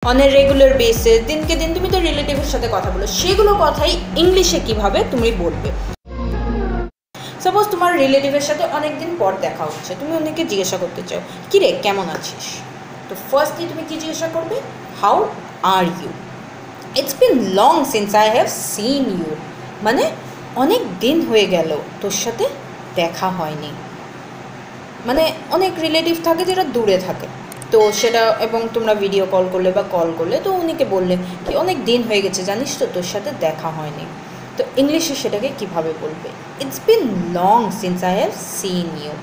On a regular basis, দিনকে দিন তুমি তো রিলেটিভের সাথে কথা বলো, সেগুলো কথাই ইংলিশে কিভাবে তুমি বলবে। সাপোজ তোমার রিলেটিভের সাথে অনেক দিন পর দেখা হচ্ছে, তুমি ওনাকে জিজ্ঞাসা করতে চাও কী রে কেমন আছিস, তো ফার্স্টলি তুমি কি জিজ্ঞাসা করবে? How are you. It's been long since I have seen you, মানে অনেক দিন হয়ে গেল তোর সাথে দেখা হয়নি। মানে অনেক রিলেটিভ থাকে যেটা দূরে থাকে, তো সেটা এবং তোমরা ভিডিও কল করলে বা কল করলে তো উনিকে বললে কি অনেক দিন হয়ে গেছে জানিস তো তোর সাথে দেখা হয়নি, তো ইংলিশে সেটাকে কিভাবে বলবে? It's been long since I have seen you.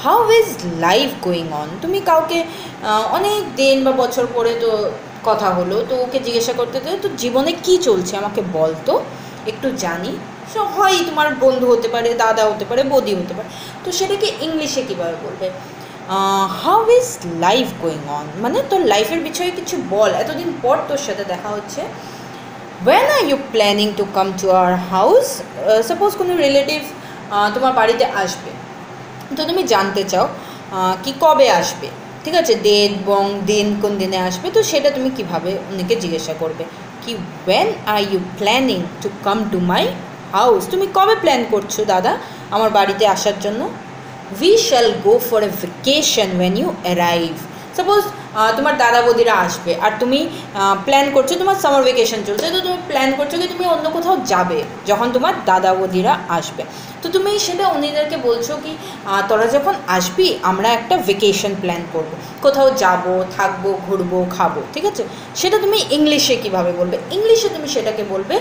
How is life going on, তুমি কাউকে অনেক দিন বা বছর পরে তো কথা হলো, তো ওকে জিজ্ঞাসা করতে তো জীবনে কি চলছে আমাকে বল তো, একটু জানি। সো হয় তোমার বন্ধু হতে পারে, দাদা হতে পারে, বৌদি হতে পারে, তো সেটাকে ইংলিশে কীভাবে বলবে? How is life going on, মানে তোর লাইফের বিষয়ে কিছু বল, এতদিন পর তোর সাথে দেখা হচ্ছে। When are you planning to come to our house? Suppose কোনো রিলেটিভ তোমার বাড়িতে আসবে, তো তুমি জানতে চাও কি কবে আসবে, ঠিক আছে, ডেট এবং দিন কোন দিনে আসবে, তো সেটা তুমি কিভাবে উনিকে জিজ্ঞাসা করবে কি when are you planning to come to my house, তুমি কবে প্ল্যান করছো দাদা আমার বাড়িতে আসার জন্য? We shall go for a vacation when you arrive. Suppose তোমার দাদা বৌদিরা আসবে আর তুমি প্ল্যান করছো, তোমার সামার ভ্যাকেশন চলছে, তো তুমি প্ল্যান করছো কি তুমি অন্য কোথাও যাবে যখন তোমার দাদা বৌদিরা আসবে, তো তুমি সেটা উনিদেরকে বলছো কি তোরা যখন আসবি আমরা একটা ভ্যাকেশন প্ল্যান করব, কোথাও যাব, থাকবো, ঘুরবো, খাবো, ঠিক আছে। সেটা তুমি ইংলিশে কিভাবে বলবে? ইংলিশে তুমি সেটাকে বলবে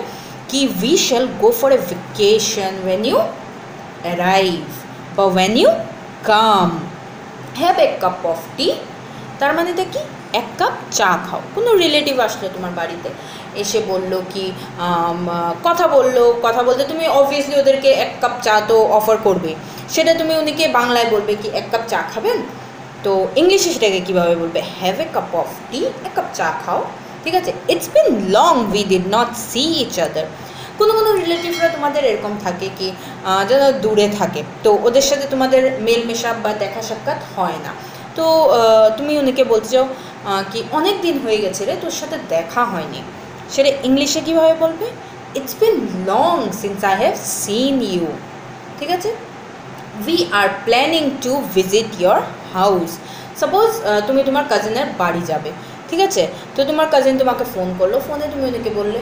কি we shall go for a vacation when you arrive বা when you come, have a cup of tea, তার মানেটা কি? এক কাপ চা খাও। কোনো রিলেটিভ আসলো তোমার বাড়িতে, এসে বললো কি কথা বলতে তুমি অবভিয়াসলি ওদেরকে এক কাপ চা তো অফার করবে, সেটা তুমি উনিকে বাংলায় বলবে কি এক কাপ চা খাবেন, তো ইংলিশে সেটাকে কীভাবে বলবে? Have a cup of tea, এক কাপ চা খাও, ঠিক আছে। It's been long we did not see each other. কোনো রিলেটিভরা তোমাদের এরকম থাকে কি যারা দূরে থাকে, তো ওদের সাথে তোমাদের মেল মেশাপ বা দেখা সাক্ষাৎ হয় না, তো তুমি উনিকে বলতে চাও কি অনেক দিন হয়ে গেছে রে তোর সাথে দেখা হয়নি, সেটা ইংলিশে কীভাবে বলবে? It's been long since I have seen you, ঠিক আছে। We are planning to visit your house. Suppose তুমি তোমার কাজিনের বাড়ি যাবে, ঠিক আছে, তো তোমার কাজিন তোমাকে ফোন করলো, ফোনে তুমি ওদেরকে বললে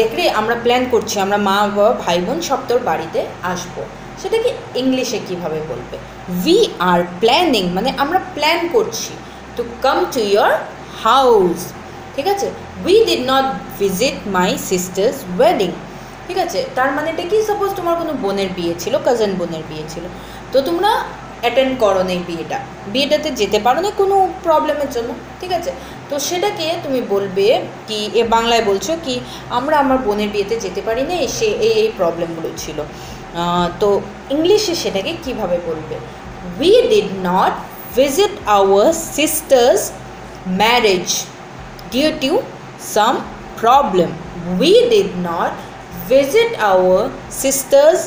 দেখ রে আমরা প্ল্যান করছি, আমরা মা বাবা ভাই বোন সব তোর বাড়িতে আসবো, সেটাকে ইংলিশে কীভাবে বলবে? উই আর প্ল্যানিং, মানে আমরা প্ল্যান করছি to come to your house, ঠিক আছে। We did not visit my sister's wedding, ঠিক আছে, তার মানে এটা কি? সাপোজ তোমার কোনো বোনের বিয়ে ছিল, কাজিন বোনের বিয়ে ছিল, তো তোমরা অ্যাটেন্ড করো না বিয়েটাতে যেতে পারো না কোনো প্রবলেমের জন্য, ঠিক আছে, তো সেটাকে তুমি বলবে কি বাংলায় বলছো কি আমরা আমার বোনের বিয়েতে যেতে পারি না, সে এই প্রবলেমগুলো ছিল, তো ইংলিশে সেটাকে কিভাবে বলবে? We did not visit our sister's marriage due to some problem. উই ডিড নট visit our sister's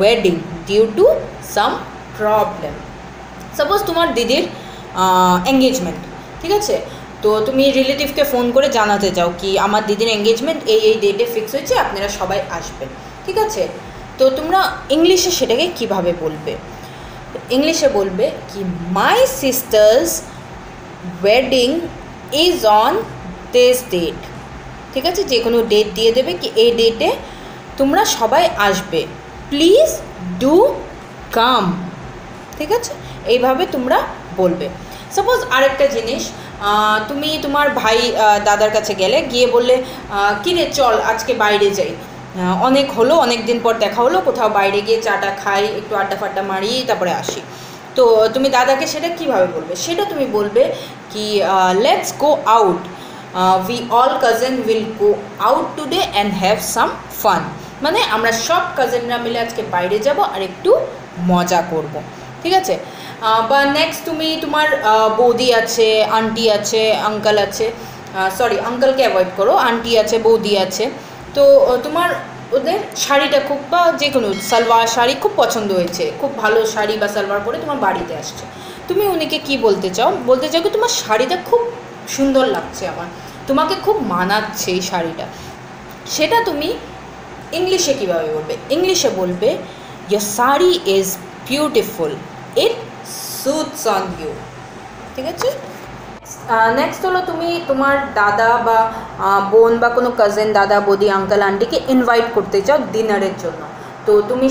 wedding due to some problem. Suppose তোমার দিদির এঙ্গেজমেন্ট, ঠিক আছে, তো তুমি রিলেটিভকে ফোন করে জানাতে চাও কি আমার দিদির এঙ্গেজমেন্ট এই ডেটে ফিক্স হয়েছে, আপনারা সবাই আসবেন, ঠিক আছে, তো তোমরা ইংলিশে সেটাকে কিভাবে বলবে? ইংলিশে বলবে কি my sister's wedding is on this date, ঠিক আছে, যে কোনো ডেট দিয়ে দেবে কি এই ডেটে তোমরা সবাই আসবে, প্লিজ ডু কাম, ঠিক আছে, এইভাবে তোমরা বলবে। সাপোজ আরেকটা জিনিস, তুমি তোমার ভাই দাদার কাছে গিয়ে বললে কী রে চল আজকে বাইরে যাই, অনেক হলো অনেক দিন পর দেখা হলো, কোথাও বাইরে গিয়ে চাটা খাই, একটু আড্ডা ফাড্ডা মারি, তারপরে আসি, তো তুমি দাদাকে সেটা কিভাবে বলবে? সেটা তুমি বলবে কি let's go out, we all cousin will go out today and have some fun, মানে আমরা সব কাজিনরা মিলে আজকে বাইরে যাব আর একটু মজা করব, ঠিক আছে। বা নেক্সট তুমি তোমার বৌদি আছে, আন্টি আছে, আঙ্কেল আছে, সরি আঙ্কেলকে অ্যাভয়েড করো, আন্টি আছে, বৌদি আছে, তো তোমার ওদের শাড়িটা খুব বা যে কোনো সালোয়ার শাড়ি খুব পছন্দ হয়েছে, খুব ভালো শাড়ি বা সালোয়ার পরে তোমার বাড়িতে আসছে, তুমি উনিকে কি বলতে চাও কি তোমার শাড়িটা খুব সুন্দর লাগছে আমার, তোমাকে খুব মানাচ্ছে এই শাড়িটা, সেটা তুমি ইংলিশে কীভাবে বলবে? ইংলিশে বলবে your sari is beautiful, it suits on you. ঠিক আছে? নেক্সট হলো তুমি তোমার দাদা বা বোন বা কোনো কাজিন, দাদা বৌদি আঙ্কেল আন্টিকে ইনভাইট করতে চাও ডিনারের জন্য। তো তুমি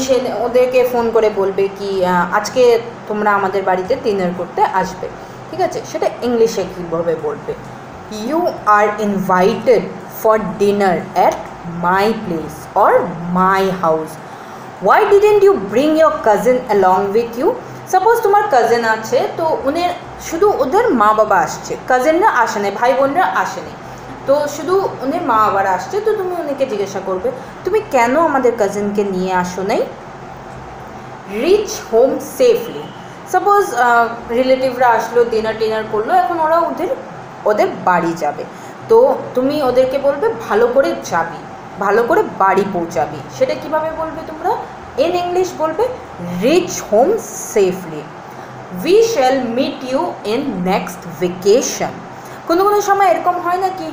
ওদেরকে ফোন করে বলবে কি আজকে তোমরা আমাদের বাড়িতে ডিনার করতে আসবে। ঠিক আছে? সেটা ইংলিশে কীভাবে বলবে? You are invited for dinner at my place or my house. Why didn't you bring your cousin along with you? Suppose তোমার কাজিন আছে, তো শুধু ওদের মা বাবা আসছে, কাজিনরা আসেনি, ভাই বোনরা আসেনি, তো শুধু উনি মা বাবারা আসছে। তো তুমি উনিকে জিজ্ঞাসা করবে তুমি কেন আমাদের কাজিনকে নিয়ে আসো নাই? Rich home safely. সাপোজ রিলেটিভরা আসলো, ডিনার করলো, এখন ওরা ওদের বাড়ি যাবে, তো তুমি ওদেরকে বলবে ভালো করে যাবি, ভালো করে বাড়ি পৌঁছাবি। সেটা কিভাবে বলবে তোমরা? ইন ইংলিশ বলবে reach home safely. We shall meet you in next vacation. কোনো সময় এরকম হয় না কি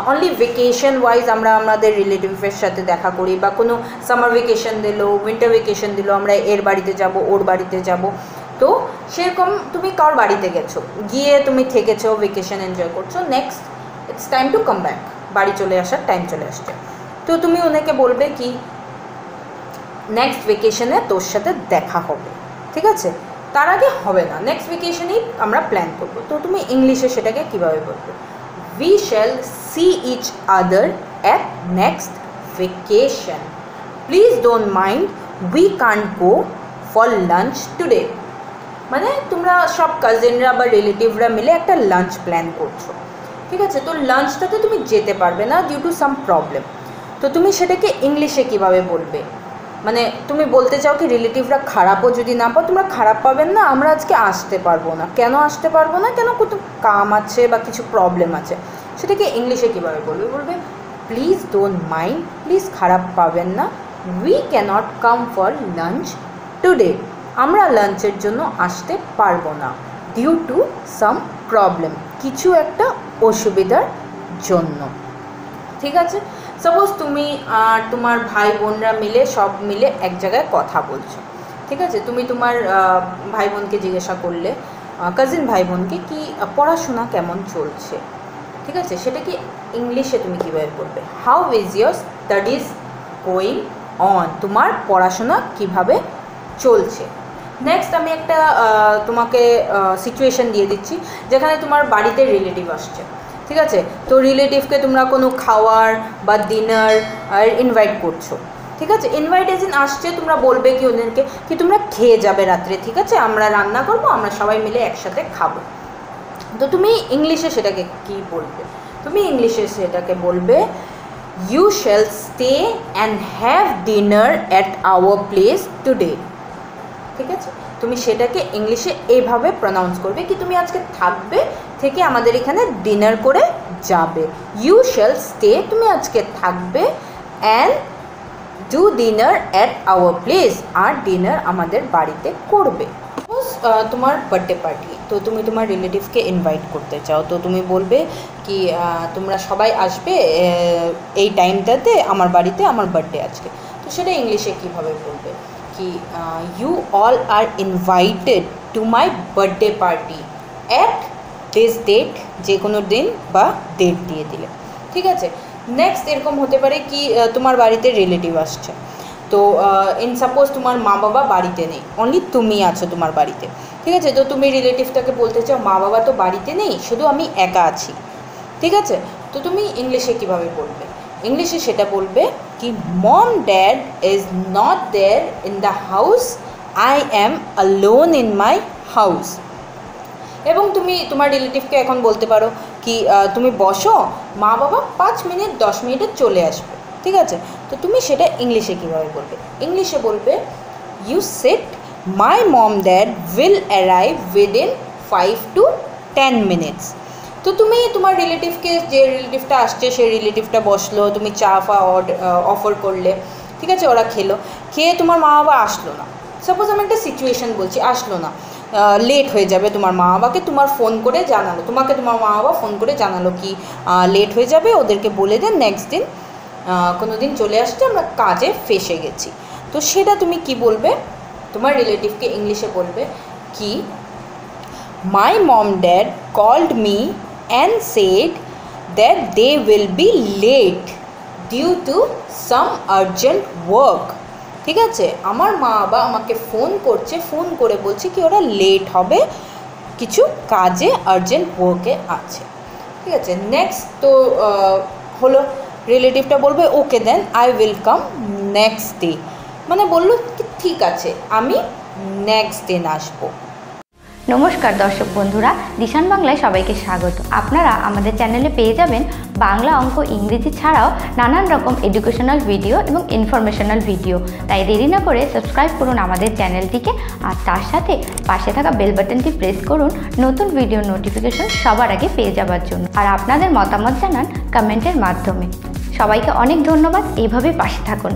অনলি ভেকেশন ওয়াইজ আমরা আমাদের রিলেটিভের সাথে দেখা করি, বা কোনো সামার ভেকেশন দিল, উইন্টার ভেকেশন দিল, আমরা এর বাড়িতে যাব, ওর বাড়িতে যাব। তো সেরকম তুমি কার বাড়িতে গেছো, গিয়ে তুমি থেকেছো, ভেকেশন এনজয় করছো, next it's time to come back, বাড়ি চলে আসার টাইম চলে আসছে। তো তুমি ওনাকে বলবে কি নেক্সট ভেকেশনে তোর সাথে দেখা হবে। ঠিক আছে? তার আগে হবে না, নেক্সট ভেকেশনেই আমরা প্ল্যান করবো। তো তুমি ইংলিশে সেটাকে কীভাবে বলবে? We shall see each other at next vacation. Please don't mind, we can't go for lunch today. মানে তোমরা সব কাজিনরা বা রিলেটিভরা মিলে একটা লাঞ্চ প্ল্যান করছো। ঠিক আছে? তো লাঞ্চটাতে তুমি যেতে পারবে না ডিউ টু সাম প্রবলেম। তো তুমি সেটাকে ইংলিশে কীভাবে বলবে? মানে তুমি বলতে চাও কি রিলেটিভরা খারাপও যদি না পাও, তোমরা খারাপ পাবেন না, আমরা আজকে আসতে পারবো না। কেন আসতে পারবো না? কেন কত কাম আছে বা কিছু প্রবলেম আছে। সেটাকে ইংলিশে কীভাবে বলবে? বলবে প্লিজ ডোন্ট মাইন্ড, প্লিজ খারাপ পাবেন না, we cannot come for lunch today, আমরা লাঞ্চের জন্য আসতে পারবো না ডিউ টু সাম প্রবলেম, কিছু একটা অসুবিধার জন্য। ঠিক আছে? সাপোজ তুমি আর তোমার ভাই বোনরা মিলে সব মিলে এক জায়গায় কথা বলছো। ঠিক আছে? তুমি তোমার ভাই বোনকে জিজ্ঞাসা করলে, কাজিন ভাই বোনকে কি পড়াশোনা কেমন চলছে। ঠিক আছে? সেটা কি ইংলিশে তুমি কীভাবে বলবে? How is your studies going on, তোমার পড়াশোনা কিভাবে চলছে। নেক্সট আমি একটা তোমাকে সিচুয়েশন দিয়ে দিচ্ছি, যেখানে তোমার বাড়িতে রিলেটিভ আসছে। ঠিক আছে? তো রিলেটিভকে তোমরা কোনো খাওয়ার বা ডিনার ইনভাইট করছো। ঠিক আছে? ইনভাইটেশন আসছে, তোমরা বলবে কি ওদেরকে কি তোমরা খেয়ে যাবে রাত্রে। ঠিক আছে? আমরা রান্না করবো, আমরা সবাই মিলে একসাথে খাবো। তো তুমি ইংলিশে সেটাকে কি বলবে? তুমি ইংলিশে সেটাকে বলবে you shall stay and have dinner at our place today. ঠিক আছে? তুমি সেটাকে ইংলিশে এইভাবে প্রনাউন্স করবে কি তুমি আজকে থাকবে, থেকে আমাদের এখানে ডিনার করে যাবে। ইউ শ্যাল স্টে, তুমি আজকে থাকবে, and do dinner at our place, আর ডিনার আমাদের বাড়িতে করবে। তোমার বার্থডে পার্টি, তো তুমি তোমার রিলেটিভকে ইনভাইট করতে চাও, তো তুমি বলবে কি তোমরা সবাই আসবে এই টাইমটাতে আমার বাড়িতে, আমার বার্থডে আজকে। তো সেটা ইংলিশে কীভাবে বলবে? কি you all are invited to my birthday party at this date, যে কোনো দিন বা ডেট দিয়ে দিলে। ঠিক আছে? নেক্সট এরকম হতে পারে কি তোমার বাড়িতে রিলেটিভ আসছে, তো ইন সাপোজ তোমার মা বাবা বাড়িতে নেই, অনলি তুমি আছো তোমার বাড়িতে। ঠিক আছে? তো তুমি রিলেটিভটাকে বলতে চাও মা বাবা তো বাড়িতে নেই, শুধু আমি একা আছি। ঠিক আছে? তো তুমি ইংলিশে কীভাবে বলবে? ইংলিশে সেটা বলবে কি mom dad is not there in the house, I am alone in my house. এবং তুমি তোমার রিলেটিভকে এখন বলতে পারো কি তুমি বসো, মা বাবা 5 মিনিট 10 মিনিটে চলে আসবে। ঠিক আছে? তো তুমি সেটা ইংলিশে কীভাবে বলবে? ইংলিশে বলবে you set my mom dad will arrive within 5 to 10 minutes. তো তুমি তোমার রিলেটিভকে, যে রিলেটিভটা আসছে সেই রিলেটিভটা বসলো, তুমি চা ফা অফার করলে। ঠিক আছে? ওরা খেলো, খেয়ে তোমার মা বাবা আসলো না, সাপোজ আমি একটা সিচুয়েশান বলছি, আসলো না। লেট হয়ে যাবে তোমার মা বাবাকে তোমার ফোন করে জানালো, তোমাকে তোমার মা বাবা ফোন করে জানালো কি লেট হয়ে যাবে, ওদেরকে বলে দেন নেক্সট দিন কোনো দিন চলে আসতে, আমরা কাজে ফেসে গেছি। তো সেটা তুমি কি বলবে, তোমার রিলেটিভকে ইংলিশে বলবে কি my mom dad called me and said that they will be late due to some urgent work. ঠিক আছে, আমার মা বাবা আমাকে ফোন করছে, ফোন করে বলছে কি ওরা লেট হবে, কিছু কাজে আর্জেন্ট ওয়ার্কে আছে। ঠিক আছে, নেক্সট তো হলো রিলেটিভটা বলবে okay then I will come next day, মানে বললো ঠিক আছে আমি নেক্সট দিন আসবো। নমস্কার দর্শক বন্ধুরা, দিশান বাংলায় সবাইকে স্বাগত। আপনারা আমাদের চ্যানেলে পেয়ে যাবেন বাংলা, অঙ্ক, ইংরেজি ছাড়াও নানান রকম এডুকেশনাল ভিডিও এবং ইনফরমেশনাল ভিডিও। তাই দেরি না করে সাবস্ক্রাইব করুন আমাদের চ্যানেলটিকে, আর তার সাথে পাশে থাকা বেল বাটনটি প্রেস করুন নতুন ভিডিও নোটিফিকেশন সবার আগে পেয়ে যাওয়ার জন্য। আর আপনাদের মতামত জানান কমেন্টের মাধ্যমে। সবাইকে অনেক ধন্যবাদ, এইভাবে পাশে থাকুন।